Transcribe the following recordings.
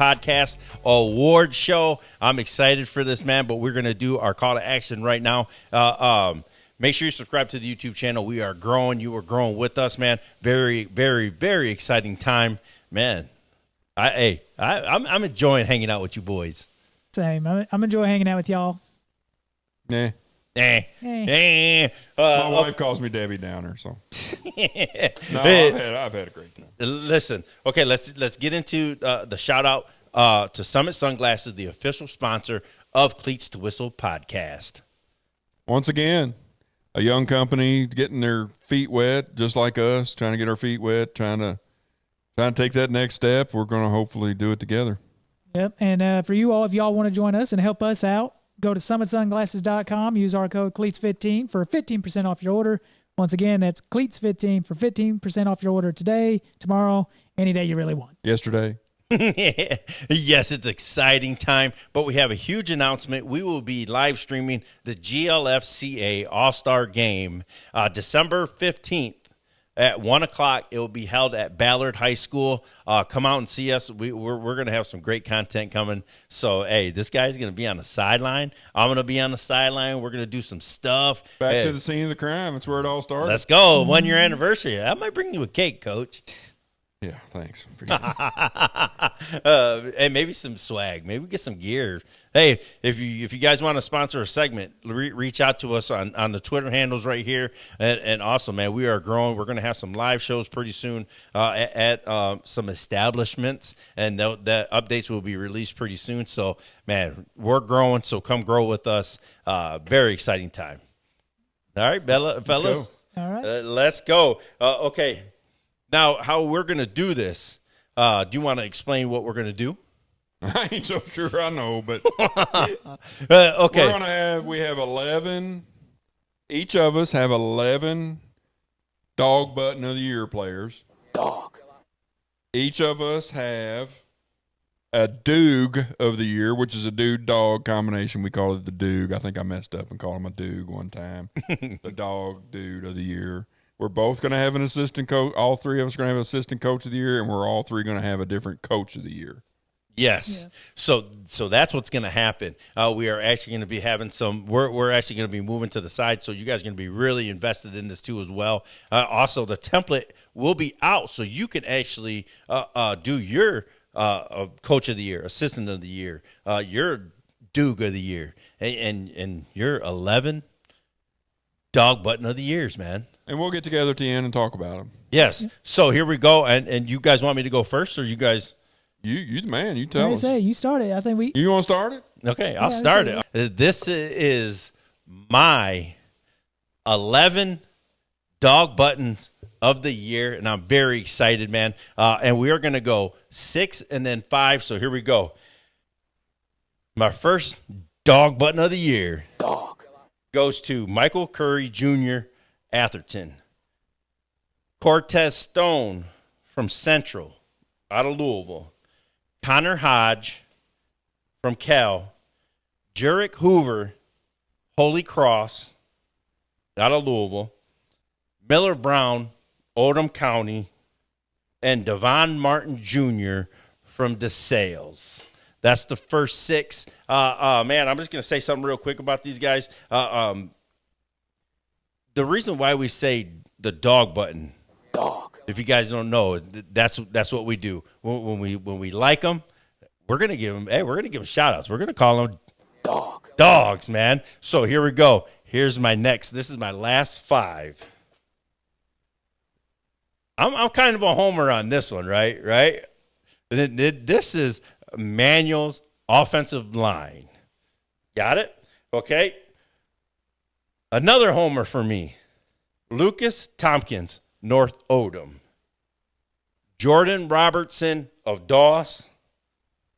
Podcast award show. I'm excited for this, man, but we're going to do our call to action right now. Make sure you subscribe to the YouTube channel. We are growing. You are growing with us, man. Very, very, very exciting time, man. I'm enjoying hanging out with you boys. Same. I'm enjoying hanging out with y'all. My wife calls me Debbie Downer, so no, I've had a great time. Listen, okay, let's get into the shout out to Summit Sunglasses, the official sponsor of Cleats to Whistle podcast. Once again, a young company getting their feet wet, just like us, trying to get our feet wet, trying to take that next step. We're going to hopefully do it together. Yep, and for you all, if y'all want to join us and help us out, go to summitsunglasses.com. Use our code Cleats15 for 15% off your order. Once again, that's Cleats15 for 15% off your order today, tomorrow, any day you really want. Yesterday. Yes, it's exciting time, but we have a huge announcement. We will be live streaming the GLFCA All-Star Game December 15th. At 1 o'clock, it will be held at Ballard High School. Come out and see us. We're going to have some great content coming. So, hey, this guy's going to be on the sideline. I'm going to be on the sideline. We're going to do some stuff. Back to the scene of the crime. That's where it all started. Let's go. 1 year anniversary. I might bring you a cake, Coach. Yeah, thanks. Appreciate it. And maybe some swag. Maybe get some gear. Hey, if you guys want to sponsor a segment, reach out to us on the Twitter handles right here. And also, man, we are growing. We're going to have some live shows pretty soon at some establishments, and that updates will be released pretty soon. So, man, we're growing. So come grow with us. Very exciting time. All right, fellas. All right. Let's go. Okay. Now, how we're going to do this, do you want to explain what we're going to do? I ain't so sure I know, but okay. We have 11, each of us have 11 DAWG Button of the Year players. Dog. Each of us have a DUOG of the Year, which is a dude-dog combination. We call it the DUOG. I think I messed up and called him a DUOG one time. The DAWG Dude of the Year. We're both going to have an assistant coach. All three of us are going to have an assistant coach of the year, and we're all three going to have a different coach of the year. Yes. Yeah. So that's what's going to happen. We are actually going to be having some. We're actually going to be moving to the side, so you guys are going to be really invested in this too as well. Also, the template will be out, so you can actually do your coach of the year, assistant of the year, your DUOG of the year, and your 11 DAWG Button of the years, man. And we'll get together at the end and talk about them. Yes. So here we go. And you guys want me to go first, or you guys? You the man. You tell us. You started. I think You want to start it? Okay, I'll start it. This is my 11 DAWG Buttons of the year, and I'm very excited, man. And we are going to go 6 and then 5. So here we go. My first DAWG Button of the year goes to Michael Curry Jr., Atherton. Cortez Stone from Central, out of Louisville. Connor Hodge from Cal. Jurek Hoover, Holy Cross, out of Louisville. Miller Brown, Oldham County. And Devon Martin Jr. from DeSales. That's the first 6. Man, I'm just going to say something real quick about these guys. The reason why we say the DAWG Button, if you guys don't know, that's what we do. When we like them, we're gonna give them. Hey, we're gonna give them shout outs. We're gonna call them dogs, man. So here we go. Here's my next. This is my last 5. I'm kind of a homer on this one, right? This is Manuel's offensive line. Got it? Okay. Another homer for me. Lucas Tompkins, North Odom. Jordan Robertson of Doss.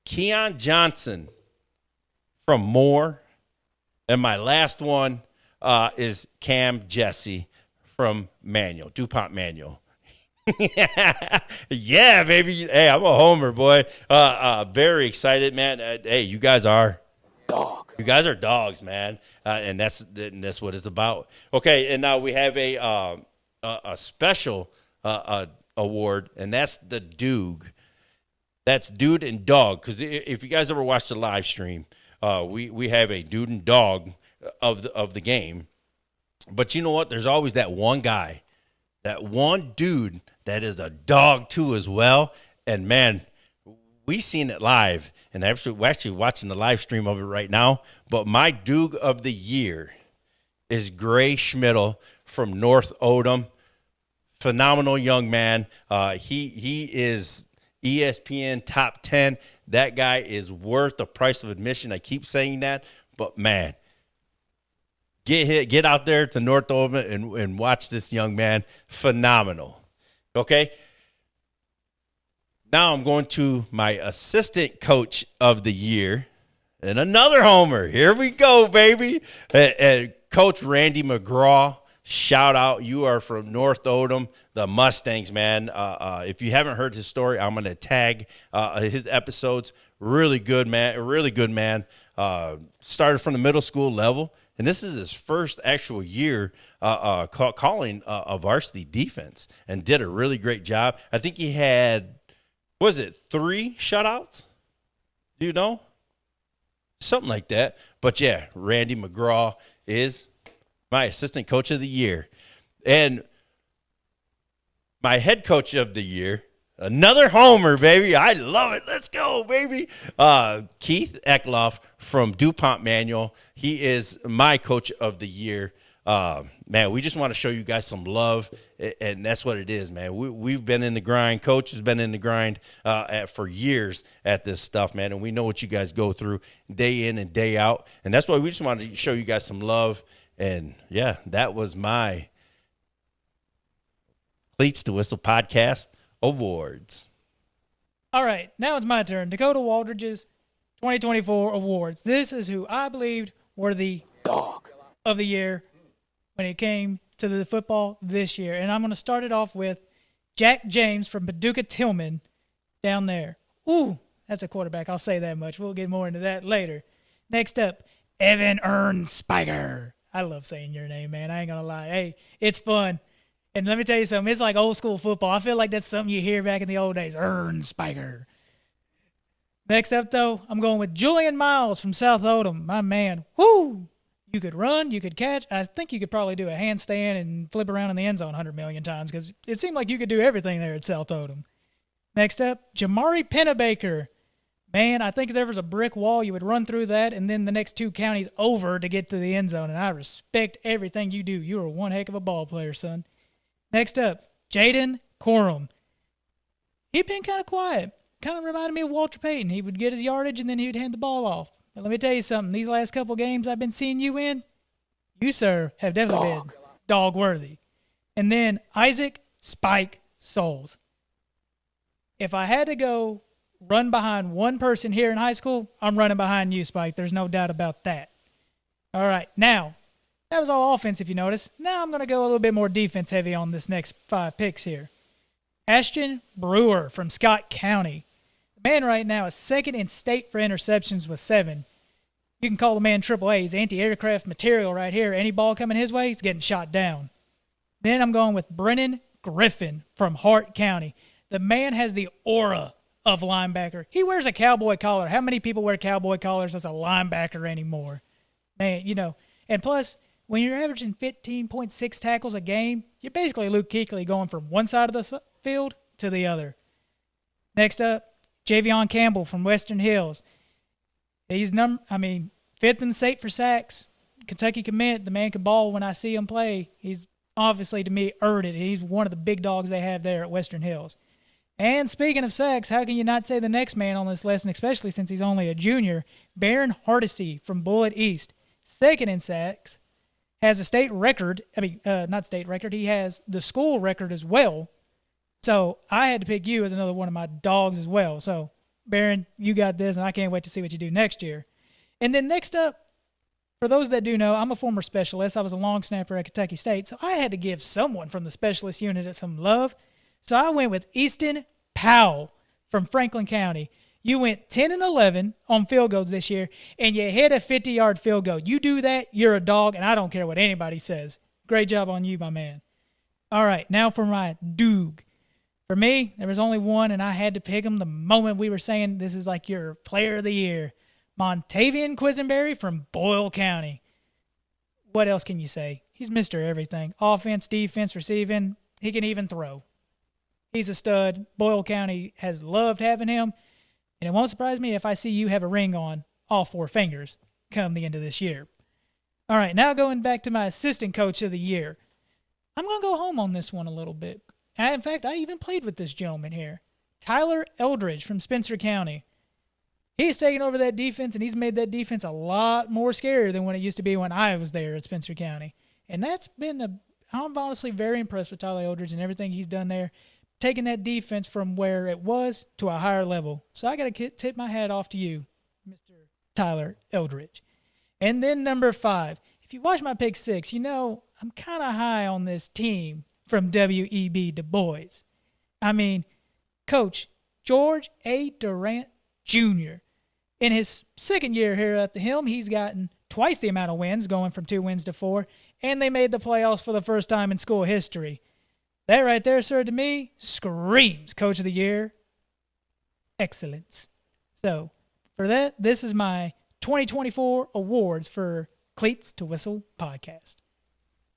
Keon Johnson from Moore. And my last one is Cam Jesse from Manual, DuPont Manual. Yeah, baby. Hey, I'm a homer, boy. Very excited, man. Hey, you guys are You guys are dogs, man, and that's what it's about. Okay, and now we have a special award, and that's the DUOG That's Dude and Dog. Because if you guys ever watched the live stream, we have a Dude and Dog of the game. But you know what? There's always that one guy, that one dude that is a dog too as well. And man, we seen it live, and we're actually watching the live stream of it right now. But my DUOG of the year is Gray Schmidl from North Odom. Phenomenal young man. He is ESPN top 10. That guy is worth the price of admission. I keep saying that, but man, get out there to North Odom and watch this young man. Phenomenal. Okay. Now I'm going to my assistant coach of the year, and another homer. Here we go, baby. And Coach Randy McGraw, shout out. You are from North Odom, the Mustangs, man. If you haven't heard his story, I'm going to tag his episodes. Really good, man. Really good, man. Started from the middle school level, and this is his first actual year calling a varsity defense, and did a really great job. I think he had, was it 3 shutouts? Do you know? Something like that. But yeah, Randy McGraw is my assistant coach of the year. And my head coach of the year, another homer, baby. I love it. Let's go, baby. Keith Eckloff from DuPont Manual. He is my coach of the year. Man, we just want to show you guys some love, and that's what it is, man. We've been in the grind. Coach has been in the grind for years at this stuff, man, and we know what you guys go through day in and day out, and that's why we just wanted to show you guys some love. And yeah, that was my Cleats to Whistle podcast awards. All right, now it's my turn. Dakota Waldridge's 2024 awards. This is who I believed were the dog of the year when it came to the football this year. And I'm going to start it off with Jack James from Paducah Tillman down there. Ooh, that's a quarterback. I'll say that much. We'll get more into that later. Next up, Evan Spiker. I love saying your name, man. I ain't going to lie. Hey, it's fun. And let me tell you something. It's like old school football. I feel like that's something you hear back in the old days. Spiker. Next up, though, I'm going with Julian Miles from South Odom. My man. Woo! You could run, you could catch. I think you could probably do a handstand and flip around in the end zone 100 million times because it seemed like you could do everything there at South Odom. Next up, Jamari Pennebaker. Man, I think if there was a brick wall, you would run through that and then the next 2 counties over to get to the end zone. And I respect everything you do. You are one heck of a ball player, son. Next up, Jaden Corum. He'd been kind of quiet. Kind of reminded me of Walter Payton. He would get his yardage and then he would hand the ball off. But let me tell you something. These last couple games I've been seeing you in, you, sir, have definitely been dog-worthy. And then Isaac Spike Souls. If I had to go run behind one person here in high school, I'm running behind you, Spike. There's no doubt about that. All right, now, that was all offense if you notice. Now I'm going to go a little bit more defense heavy on this next 5 picks here. Ashton Brewer from Scott County. The man right now is second in state for interceptions with 7. You can call the man Triple A. He's anti-aircraft material right here. Any ball coming his way, he's getting shot down. Then I'm going with Brennan Griffin from Hart County. The man has the aura of linebacker. He wears a cowboy collar. How many people wear cowboy collars as a linebacker anymore? Man, you know. And plus, when you're averaging 15.6 tackles a game, you're basically Luke Kuechly going from one side of the field to the other. Next up, Javion Campbell from Western Hills. He's 5th in the state for sacks. Kentucky commit. The man can ball when I see him play. He's obviously, to me, earned it. He's one of the big dogs they have there at Western Hills. And speaking of sacks, how can you not say the next man on this lesson, especially since he's only a junior? Baron Hardesty from Bullitt East. 2nd in sacks. Has a state record. Not state record. He has the school record as well. So I had to pick you as another one of my dogs as well. So, Baron, you got this, and I can't wait to see what you do next year. And then next up, for those that do know, I'm a former specialist. I was a long snapper at Kentucky State, so I had to give someone from the specialist unit some love. So I went with Easton Powell from Franklin County. You went 10 and 11 on field goals this year, and you hit a 50-yard field goal. You do that, you're a dog, and I don't care what anybody says. Great job on you, my man. All right, now for my DUOG. For me, there was only one, and I had to pick him the moment we were saying this is like your player of the year. Montavian Quisenberry from Boyle County. What else can you say? He's Mr. Everything. Offense, defense, receiving. He can even throw. He's a stud. Boyle County has loved having him, and it won't surprise me if I see you have a ring on all 4 fingers come the end of this year. All right, now going back to my assistant coach of the year. I'm going to go home on this one a little bit. In fact, I even played with this gentleman here. Tyler Eldridge from Spencer County. He's taken over that defense, and he's made that defense a lot more scarier than when it used to be when I was there at Spencer County. And I'm honestly very impressed with Tyler Eldridge and everything he's done there, taking that defense from where it was to a higher level. So I got to tip my hat off to you, Mr. Tyler Eldridge. And then number 5. If you watch my pick 6, you know I'm kind of high on this team from W.E.B. Du Bois. I mean, Coach George A. Durant Jr. In his second year here at the helm, he's gotten twice the amount of wins, going from 2 wins to 4, and they made the playoffs for the first time in school history. That right there, sir, to me, screams Coach of the Year excellence. So, for that, this is my 2024 awards for Cleats to Whistle podcast.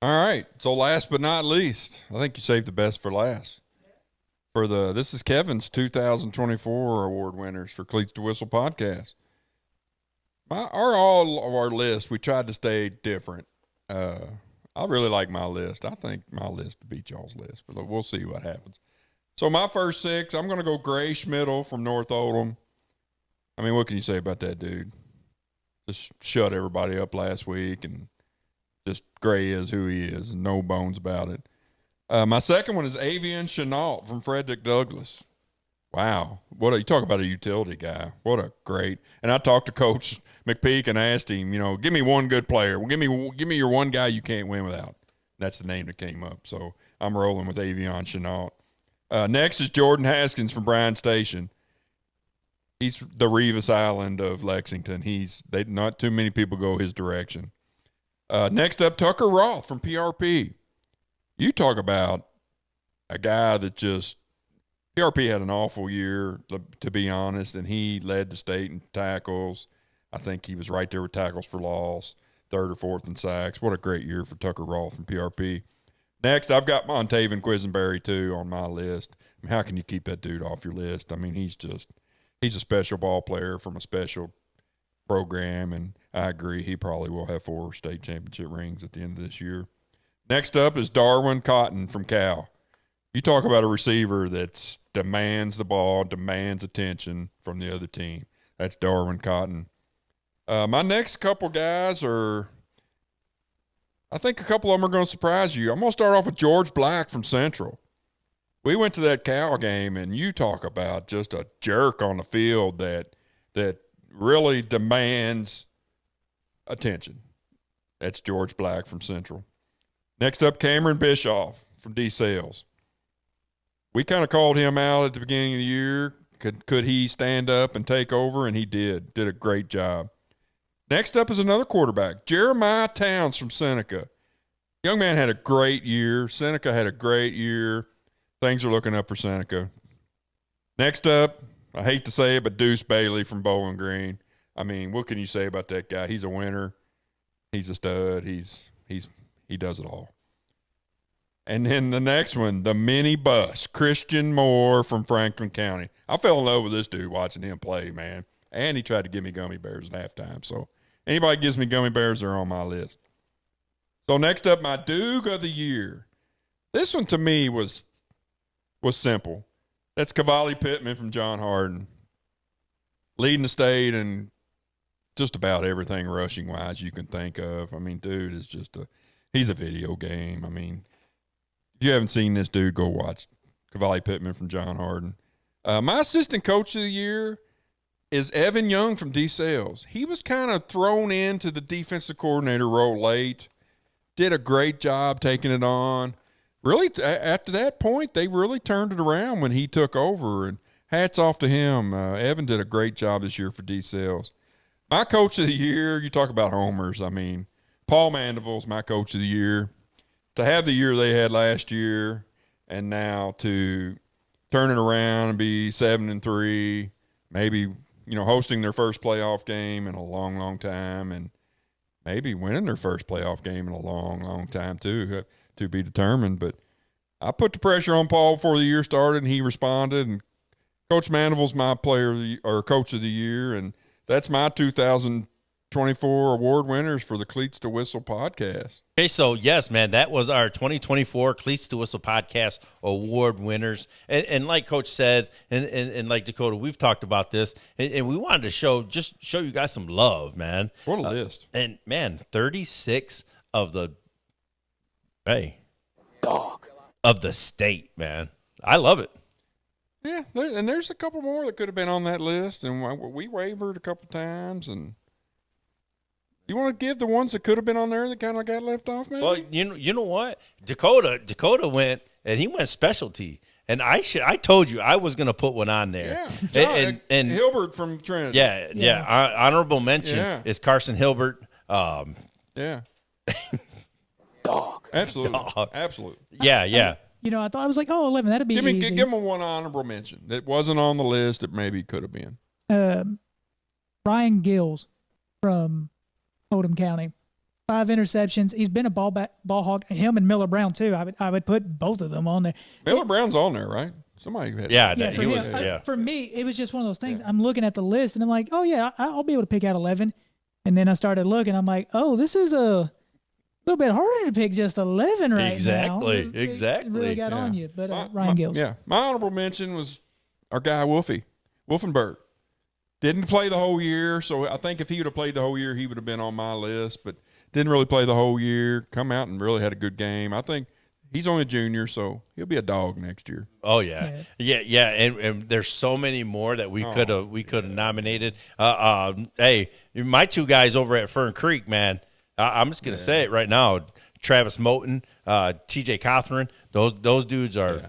All right. So last but not least, I think you saved the best for last. This is Kevin's 2024 award winners for Cleats to Whistle podcast. All of our list, we tried to stay different. I really like my list. I think my list will beat y'all's list, but we'll see what happens. So my first 6, I'm going to go Gray Schmidl from North Oldham. I mean, what can you say about that dude? Just shut everybody up last week, and just Gray is who he is, no bones about it. My second one is Avian Chenault from Frederick Douglass. Wow. You talk about a utility guy. What a great. And I talked to Coach McPeak and asked him, give me one good player. Well, give me your one guy you can't win without. That's the name that came up. So I'm rolling with Avian Chenault. Next is Jordan Haskins from Bryan Station. He's the Revis Island of Lexington. Not too many people go his direction. Next up, Tucker Roth from PRP. You talk about a guy that PRP had an awful year, to be honest, and he led the state in tackles. I think he was right there with tackles for loss, 3rd or 4th in sacks. What a great year for Tucker Roth from PRP. Next, I've got Montavian Quisenberry, too, on my list. I mean, how can you keep that dude off your list? I mean, he's a special ball player from a special program, and I agree he probably will have 4 state championship rings at the end of this year. Next up is Darwin Cotton from Cal. You talk about a receiver that demands the ball, demands attention from the other team. That's Darwin Cotton. My next couple guys I think a couple of them are going to surprise you. I'm going to start off with George Black from Central. We went to that Cal game, and you talk about just a jerk on the field that really demands attention. That's George Black from Central. Next up, Cameron Bischoff from DeSales. We kind of called him out at the beginning of the year. Could he stand up and take over? And he did. Did a great job. Next up is another quarterback, Jeremiah Towns from Seneca. Young man had a great year. Seneca had a great year. Things are looking up for Seneca. Next up, I hate to say it, but Deuce Bailey from Bowling Green. I mean, what can you say about that guy? He's a winner. He's a stud. He does it all. And then the next one, the mini bus, Christian Moore from Franklin County. I fell in love with this dude watching him play, man. And he tried to give me gummy bears at halftime. So anybody gives me gummy bears, they're on my list. So next up, my DUOG of the year. This one to me was simple. That's Cavalli Pittman from John Hardin. Leading the state in just about everything rushing-wise you can think of. I mean, dude is he's a video game. I mean, if you haven't seen this dude, go watch Cavalli Pittman from John Hardin. My assistant coach of the year is Evan Young from DeSales. He was kind of thrown into the defensive coordinator role late. Did a great job taking it on. Really, after that point, they really turned it around when he took over, and hats off to him. Evan did a great job this year for D-Sales. My coach of the year, you talk about homers. I mean, Paul Mandeville's my coach of the year. To have the year they had last year and now to turn it around and be 7-3, maybe, hosting their first playoff game in a long, long time, and maybe winning their first playoff game in a long, long time too, to be determined. But I put the pressure on Paul before the year started, and he responded. And Coach Mandeville's my coach of the year, and that's my 2024 award winners for the Cleats to Whistle podcast. Okay, so yes, man, that was our 2024 Cleats to Whistle podcast award winners. And like Coach said, and like Dakota, we've talked about this, and we wanted to show you guys some love, man. What a list. And man, 36 of the Dog of the state, man. I love it. Yeah, and there's a couple more that could have been on that list, and we wavered a couple times. And you want to give the ones that could have been on there that kind of got left off, maybe? Well, you know what? Dakota went, and he went specialty. And I told you I was going to put one on there. Yeah, and Hilbert from Trinity. Yeah. Honorable mention is Carson Hilbert. Yeah. dog. Absolutely. Dog. Absolutely. Yeah. I thought I was like, 11, that'd be easy. Give him one honorable mention that wasn't on the list that maybe could have been. Ryan Gills from Oldham County. 5 interceptions. He's been a ball hawk. Him and Miller Brown too. I would put both of them on there. Miller Brown's on there, right? Somebody had he was. For me, it was just one of those things. I'm looking at the list and I'm like, oh yeah, I'll be able to pick out 11. And then I started looking. I'm like, oh, this is a little bit harder to pick just 11 right now. Exactly. It really got on you. But Ryan Gills. Yeah. My honorable mention was our guy Wolfenberg. Didn't play the whole year, so I think if he would have played the whole year, he would have been on my list. But didn't really play the whole year. Come out and really had a good game. I think he's only a junior, so he'll be a dog next year. Oh yeah. And there's so many more that we could have nominated. Hey, my 2 guys over at Fern Creek, man. I'm just gonna say it right now. Travis Moten, TJ Cothran. Those dudes are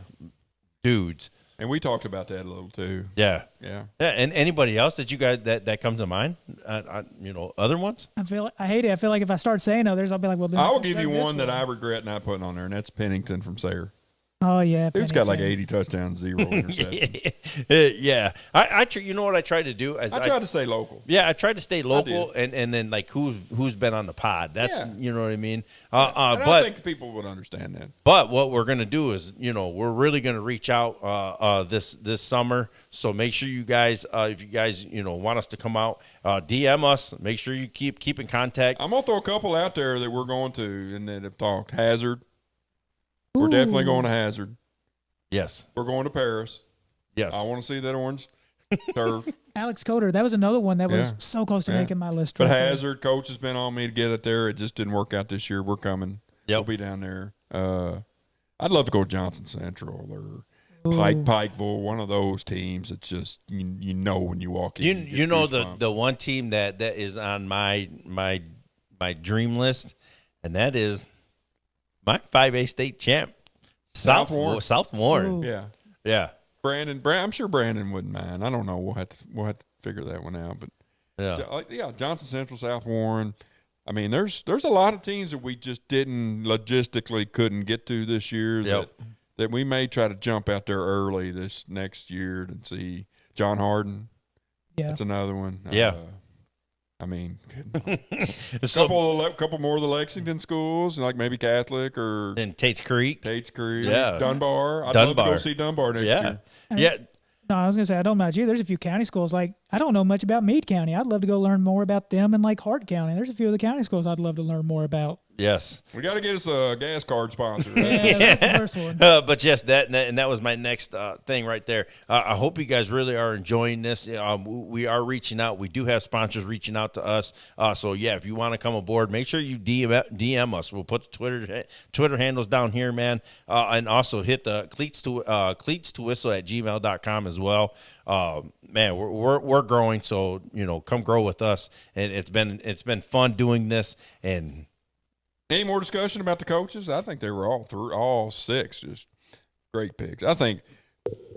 dudes. And we talked about that a little too. Yeah. And anybody else that you guys that comes to mind? Other ones? I hate it. I feel like if I start saying others, I'll be like, well, then I'll give you one that I regret not putting on there, and that's Pennington from Sayre. Oh yeah, dude's got like 80 touchdowns, 0 interceptions. Yeah, you know what I tried to do? I tried to stay local. Yeah, I tried to stay local, and then like who's been on the pod. That's you know what I mean. But I think people would understand that. But what we're gonna do is, we're really gonna reach out this summer. So make sure you guys, if you guys want us to come out, DM us. Make sure you keep in contact. I'm gonna throw a couple out there that we're going to, and that have talked. Hazard. We're definitely going to Hazard. Yes. We're going to Paris. Yes. I want to see that orange turf. Alex Coder, that was another one that was so close to making my list. But Hazard, coach has been on me to get it there. It just didn't work out this year. We're coming. We'll be down there. I'd love to go to Johnson Central or Pikeville, one of those teams that just you know when you walk in. The one team that is on my dream list, and that is my 5A state champ, South Warren. Yeah. Brandon. I'm sure Brandon wouldn't mind. I don't know. We'll have to figure that one out. But Johnson Central, South Warren. I mean, there's a lot of teams that we just logistically couldn't get to this year. That we may try to jump out there early this next year to see. John Harden. Yeah, that's another one. I mean, a couple more of the Lexington schools, like maybe Catholic or Tate's Creek. Dunbar. I'd love to go see Dunbar next year. Yeah. No, I was going to say, I don't know about you. There's a few county schools. Like, I don't know much about Meade County. I'd love to go learn more about them and, like, Hart County. There's a few of the county schools I'd love to learn more about. Yes. We got to get us a gas card sponsor. Right? That's the first one. But, yes, that was my next thing right there. I hope you guys really are enjoying this. We are reaching out. We do have sponsors reaching out to us. So, if you want to come aboard, make sure you DM us. We'll put the Twitter handles down here, man. And also hit the cleats to whistle at gmail.com as well. Man, we're growing, so come grow with us. And it's been fun doing this. And any more discussion about the coaches? I think they were all 6 just great picks. I think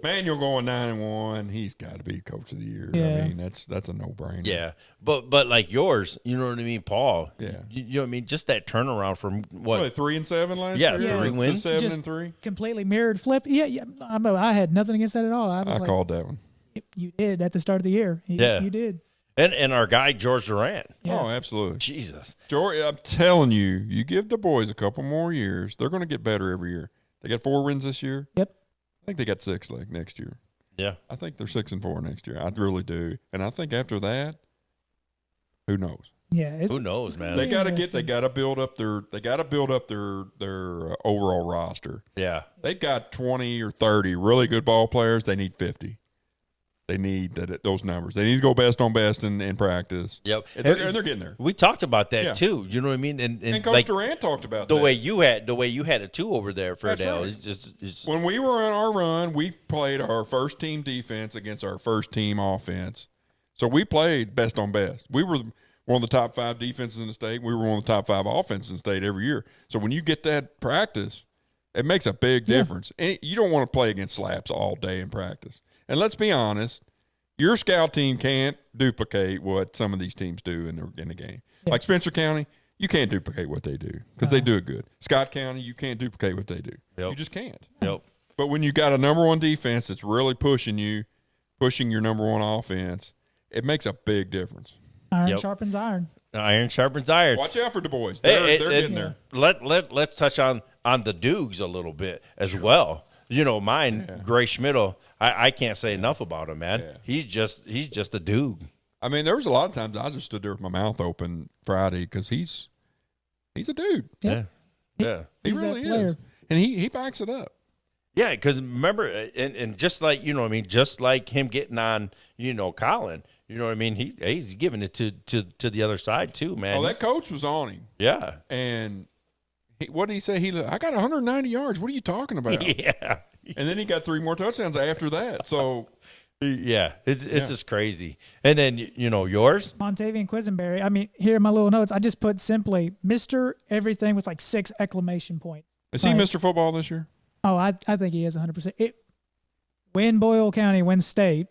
Manuel going 9-1. He's got to be coach of the year. Yeah. I mean, that's a no-brainer. Yeah, but like yours, you know what I mean, Paul. Yeah. You know what I mean. Just that turnaround from what? What, 3-7 last Yeah, year? 3 To wins. 7-3. Completely mirrored flip. Yeah. I had nothing against that at all. I was I like, called that one. you did at the start of the year. Yeah. You did. And our guy George Durant. Yeah. Oh, absolutely. Jesus. George, I'm telling you, you give the boys a couple more years, they're going to get better every year. They got 4 wins this year. Yep. I think they got 6 like next year. Yeah. I think they're 6-4 next year. I really do. And I think after that, who knows? Yeah. Who knows, man? They got to interesting. build up their overall roster. Yeah. They've got 20 or 30 really good ball players. They need 50. They need those numbers. They need to go best on best in practice. Yep. And they're getting there. We talked about that Yeah. too. You know what I mean? And Coach like Durant talked about the that. way you had it too over there, Ferdale. That's right. It's When we were on our run, we played our first team defense against our first team offense. So we played best on best. We were one of the top 5 defenses in the state. We were one of the top 5 offenses in the state every year. So when you get that practice, it makes a big difference. And you don't want to play against slaps all day in practice. And let's be honest, your scout team can't duplicate what some of these teams do in the game. Yeah. Like Spencer County, you can't duplicate what they do because they do it good. Scott County, you can't duplicate what they do. Yep. You just can't. Yep. But when you got a number 1 defense that's really pushing your number 1 offense, it makes a big difference. Iron Yep. sharpens iron. Iron sharpens iron. Watch out for the boys. Hey, They're getting there. Let's touch on the DUOGs a little bit as well. You know, mine, Gray Schmidl, I can't say enough about him, man. Yeah. He's just a DUOG. I mean, there was a lot of times I just stood there with my mouth open Friday because he's a dude. Yep. Yeah. He He's that really player. is. And he backs it up. Yeah, because remember, and just like, you know what I mean, just like him getting on, you know, Colin, you know what I mean, he's giving it to the other side too, man. Oh, that coach was on him. Yeah. And what did he say? I got 190 yards. What are you talking about? Yeah. And then he got 3 more touchdowns after that. So, Yeah. It's just crazy. And then, you know, yours? Montavian Quisenberry. I mean, here are my little notes. I just put simply Mr. Everything with like 6 exclamation points. is he Like, Mr. Football this year? Oh, I think he is 100%. Win Boyle County, win state.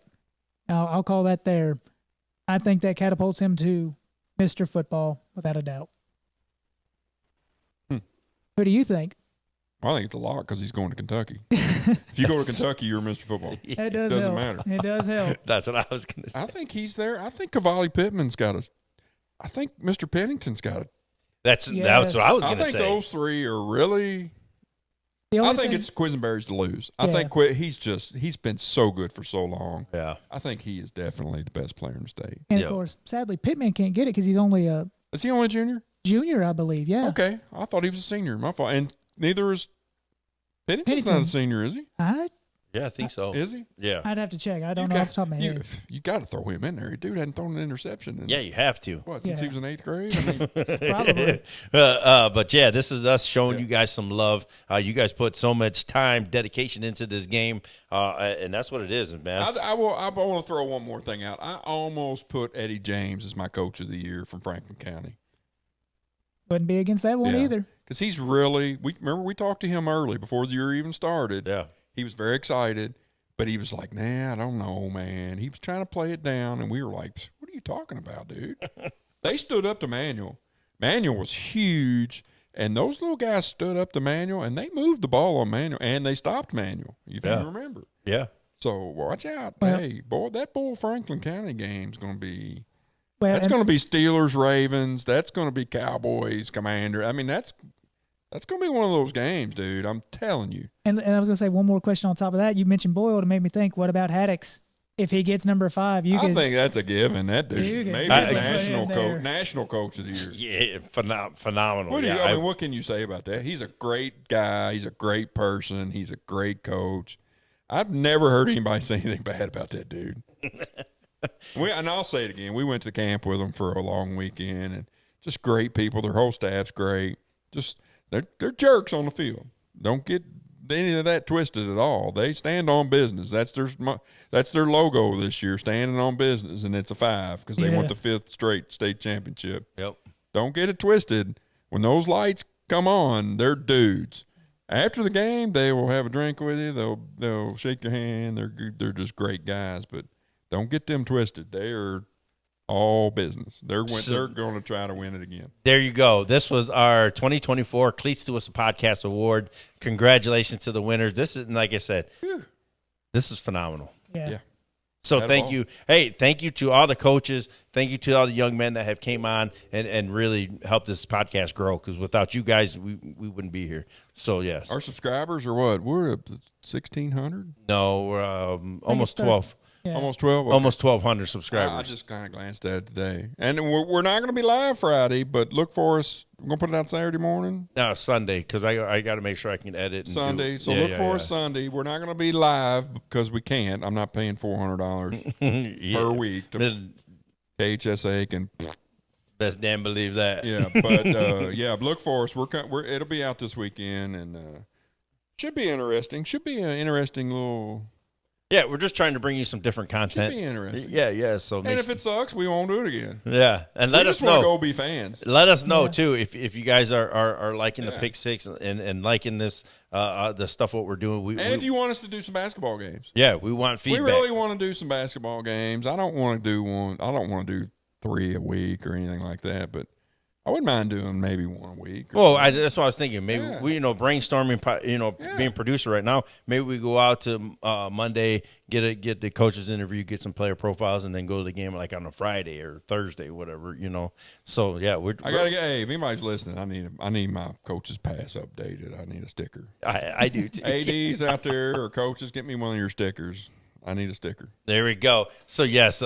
I'll call that there. I think that catapults him to Mr. Football without a doubt. Who do you think? I think it's a lot because he's going to Kentucky. If you go to Kentucky, you're Mr. Football. It does Doesn't help. matter. It does help. That's what I was going to say. I think he's there. I think Cavalli Pittman's got a. I think Mr. Pennington's got a. That's Yes. what I was I going to think say. those 3 are really. The I only think thing- it's Quisenberry's to lose. I Yeah. think he's been so good for so long. Yeah. I think he is definitely the best player in the state. and Yeah. of course, sadly, Pittman can't get it because he's only a Is he only a junior? junior, I believe. Yeah. Okay, I thought he was a senior. My fault. And neither is Pennington's not Pennington. a senior, is he? Yeah, I think so. Is he? Yeah. I'd have to check. I don't know off the top of my head. You got to throw him in there. Dude hadn't thrown an interception. In, Yeah, you have to. What, since Yeah. he was in 8th grade? I mean, Probably. But yeah, this is us showing you guys some love. You guys put so much time, dedication into this game, and that's what it is, man. I want to throw one more thing out. I almost put Eddie James as my coach of the year from Franklin County. Wouldn't be against that one Yeah. either. Because he's really, we talked to him early before the year even started. Yeah. He was very excited, but he was like, nah, I don't know, man. He was trying to play it down, and we were like, what are you talking about, dude? They stood up to Manuel. Manuel was huge, and those little guys stood up to Manuel, and they moved the ball on Manuel, and they stopped Manuel, if you remember. Yeah. So watch out. Well- Hey, boy, that Bull Franklin County game's going to be – Well, that's and- going to be Steelers, Ravens. That's going to be Cowboys, Commander. I mean, that's going to be one of those games, dude. I'm telling you. And I was going to say one more question on top of that. You mentioned Boyle to make me think, what about Haddix? If he gets number 5, you I could. think that's a given. That dude, You can maybe put a him national in there. coach, national coach of the year. Yeah, phenomenal. What do you, yeah, I mean, what can you say about that? He's a great guy. He's a great person. He's a great coach. I've never heard anybody say anything bad about that dude. And I'll say it again. We went to camp with them for a long weekend, and just great people. Their whole staff's great. Just they're jerks on the field. Don't get any of that twisted at all. They stand on business. That's their logo this year, standing on business, and it's a 5 because they want the 5th straight state championship. Yep. Don't get it twisted. When those lights come on, they're dudes. After the game, they will have a drink with you. They'll shake your hand. They're just great guys, but don't get them twisted. They are all business. They're going to try to win it again. There you go. This was our 2024 Cleats to Us Podcast Award. Congratulations to the winners. This is, like I said, this is phenomenal. Yeah. So thank you. Hey, thank you to all the coaches. Thank you to all the young men that have came on and really helped this podcast grow, because without you guys, we wouldn't be here. So, yes. Our subscribers are what? We're at 1,600? No, we're almost 12. Yeah. Almost 12? Okay. Almost 1,200 subscribers. I just kind of glanced at it today. And we're not going to be live Friday, but look for us. We're going to put it out Saturday morning. No, Sunday, because I got to make sure I can edit. And Sunday. Look for us Sunday. We're not going to be live because we can't. I'm not paying $400 per week to KHSA can. Best damn believe that. Yeah, but look for us. It'll be out this weekend, and should be interesting. Should be an interesting little. Yeah, we're just trying to bring you some different content. Should be interesting. Yeah. So and if it sucks, we won't do it again. Yeah, and let us know. We just want to go be fans. Let us know too if you guys are liking the Pick Six and liking this the stuff what we're doing. If you want us to do some basketball games, we want feedback. We really want to do some basketball games. I don't want to do one. I don't want to do 3 a week or anything like that, but I wouldn't mind doing maybe 1 a week. Well, that's what I was thinking. Maybe we, brainstorming, being producer right now, maybe we go out to Monday, get the coaches interview, get some player profiles, and then go to the game like on a Friday or Thursday, whatever, So, yeah. Hey, if anybody's listening, I need my coach's pass updated. I need a sticker. I do too. ADs out there or coaches, get me one of your stickers. I need a sticker. There we go. So, yes,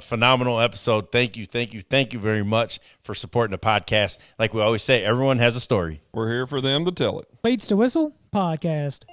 phenomenal episode. Thank you very much for supporting the podcast. Like we always say, everyone has a story. We're here for them to tell it. Cleats to Whistle Podcast.